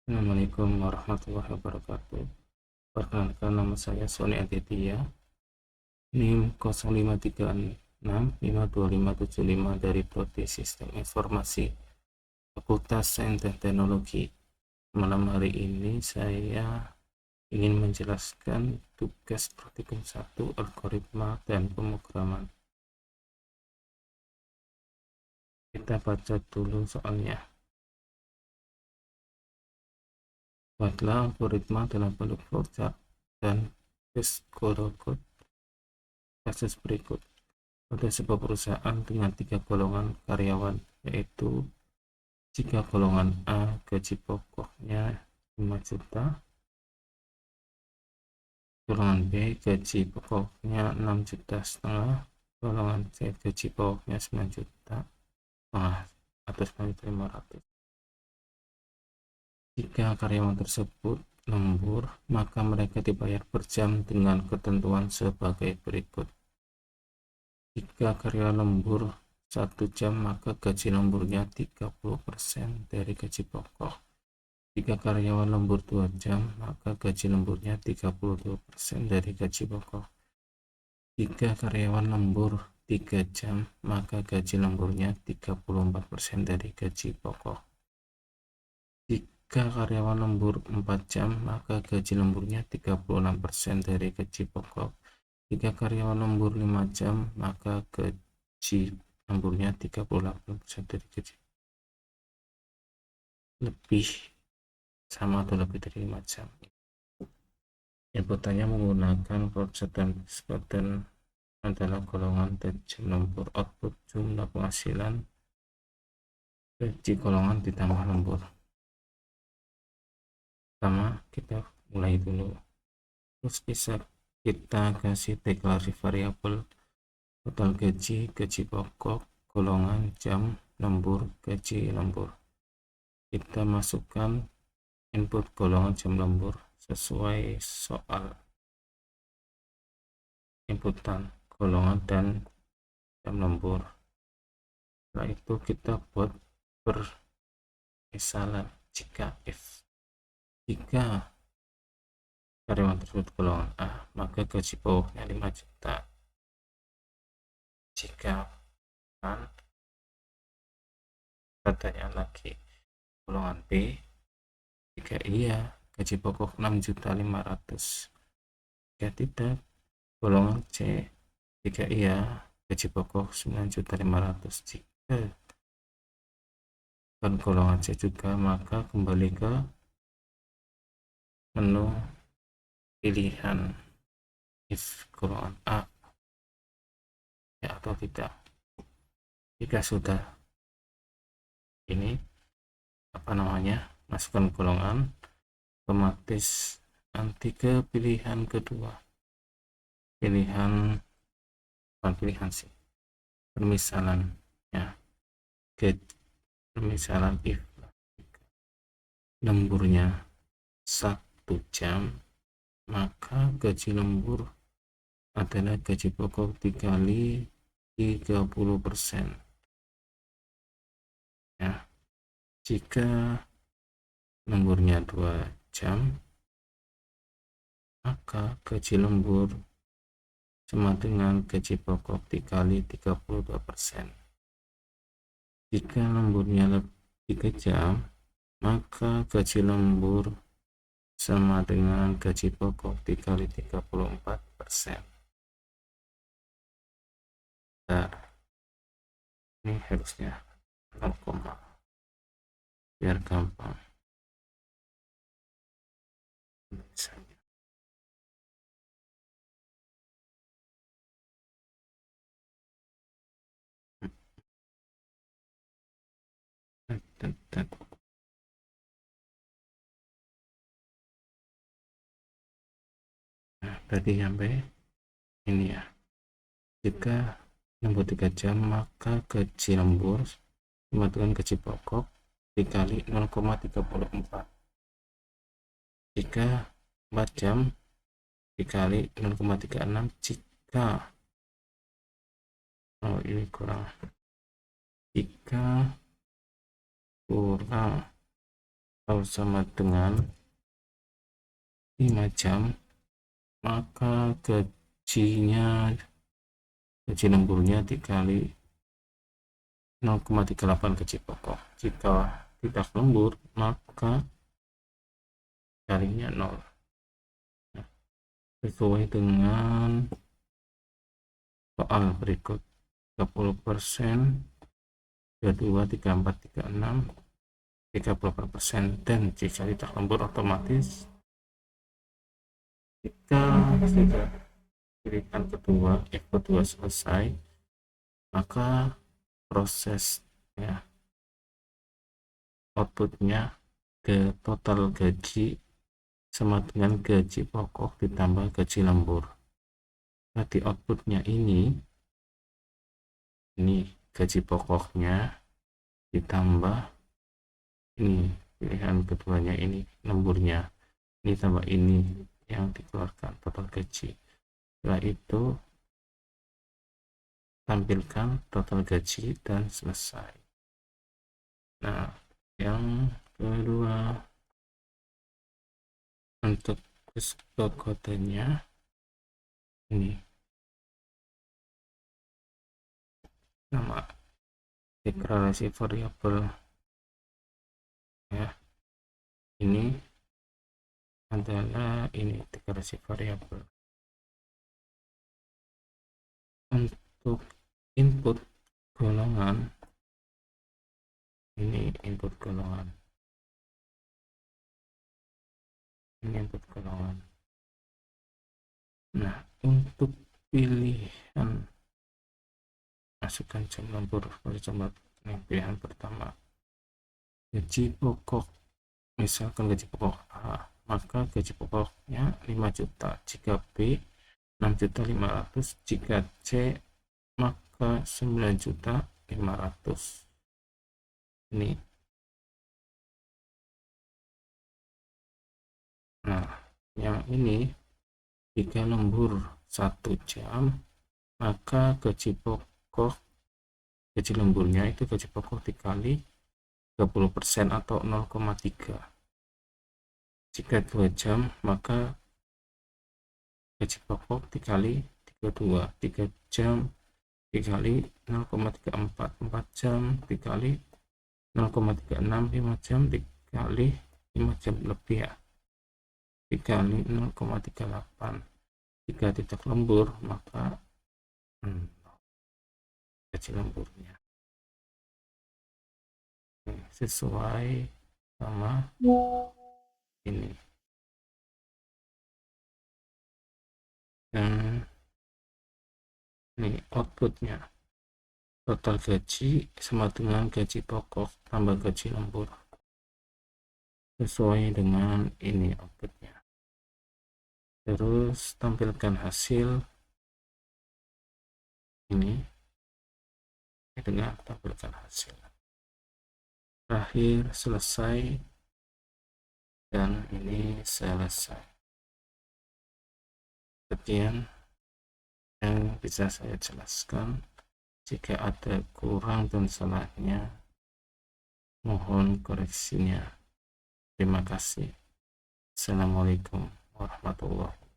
Assalamualaikum warahmatullahi wabarakatuh. Perkenalkan, nama saya Sony Aditya, NIM 0536525575 dari Prodi Sistem Informasi Fakultas Sains dan Teknologi. Malam hari ini saya ingin menjelaskan tugas praktikum 1 algoritma dan pemrograman. Kita baca dulu soalnya. Buatlah algoritma dalam bentuk flowchart dan code kasus berikut. Pada sebuah perusahaan dengan 3 golongan karyawan, yaitu jika golongan A gaji pokoknya 5 juta, golongan B gaji pokoknya 6 juta setengah, golongan C gaji pokoknya 9 juta setengah atau 9.500. Jika karyawan tersebut lembur, maka mereka dibayar per jam dengan ketentuan sebagai berikut. Jika karyawan lembur 1 jam, maka gaji lemburnya 30% dari gaji pokok. Jika karyawan lembur 2 jam, maka gaji lemburnya 32% dari gaji pokok. Jika karyawan lembur 3 jam, maka gaji lemburnya 34% dari gaji pokok. Jika karyawan lembur 4 jam, maka gaji lemburnya 36% dari gaji pokok. Jika karyawan lembur 5 jam, maka gaji lemburnya 38% dari gaji. Lebih sama atau lebih dari 5 jam. Inputannya menggunakan proses dan adalah golongan dan jam lembur. Output jumlah penghasilan gaji golongan ditambah lembur. Pertama, kita mulai dulu. Terus kita kasih deklarasi variabel total gaji, gaji pokok, golongan, jam lembur, gaji lembur. Kita masukkan input golongan jam lembur sesuai soal. Inputan golongan dan jam lembur. Setelah itu kita buat permisalan jika karyawan tersebut golongan A, maka gaji pokoknya 5 juta. Jika kan, pertanyaan lagi, golongan B, jika iya, gaji pokok 6.500.000. Jika tidak, golongan C, jika iya, gaji pokok 9.500.000. Jika kan golongan C juga, maka kembali ke menu pilihan if golongan A ya atau tidak. Jika sudah ini masukkan golongan, otomatis nanti ke pilihan kedua, permisalan ya, permisalan if lemburnya 1 jam, maka gaji lembur adalah gaji pokok dikali 30% ya. Jika lemburnya 2 jam, maka gaji lembur sama dengan gaji pokok dikali 32%. Jika lemburnya lebih 3 jam, maka gaji lembur sama dengan gaji pokok dikali 34%. Nah, ini harusnya 0, biar gampang misalnya. Nah, tadi sampai ini ya. Jika lembur 3 jam, maka gaji lembur sama dengan gaji pokok dikali 0,34. Jika 4 jam dikali 0,36. Jika ini kurang, jika kurang atau sama dengan 5 jam, maka gaji lemburnya dikali 0,38 gaji pokok. Jika tidak lembur, maka kalinya 0. Sesuai dengan soal berikut. 30%, 22, 34, 36, 38%, dan jika tidak lembur otomatis jika sudah pilihan kedua selesai, maka proses outputnya ke total gaji sama dengan gaji pokok ditambah gaji lembur. Berarti outputnya ini gaji pokoknya ditambah ini pilihan keduanya, ini lemburnya, ini tambah ini yang dikeluarkan total gaji. Setelah itu tampilkan total gaji dan selesai. Nah, yang kedua, untuk kesepakatannya ini nama deklarasi variabel ya, ini adalah ini deklarasi variabel. Untuk input golongan, ini input golongan, ini input golongan. Nah, untuk pilihan masukkan jam lembur pada jam pilihan pertama, gaji pokok, misalkan gaji pokok A, maka gaji pokoknya 5 juta, jika B 6.500.000, jika C maka 9.500.000. Ini. Nah, yang ini jika lembur 1 jam, maka gaji lemburnya itu gaji pokok dikali 30% atau 0,3. Jika 2 jam, maka gaji pokok dikali 32, 3 jam dikali 0,34, 4 jam dikali 0,36, 5 jam dikali 5 jam lebih ya, dikali 0,38. Jika tidak lembur, maka gaji lemburnya sesuai sama ini. Dan ini outputnya, total gaji sama dengan gaji pokok tambah gaji lembur, sesuai dengan ini outputnya. Terus tampilkan hasil ini dengan tampilkan hasil. Terakhir selesai, dan ini selesai. Sekian yang bisa saya jelaskan. Jika ada kurang dan salahnya, mohon koreksinya. Terima kasih. Assalamualaikum warahmatullahi wabarakatuh.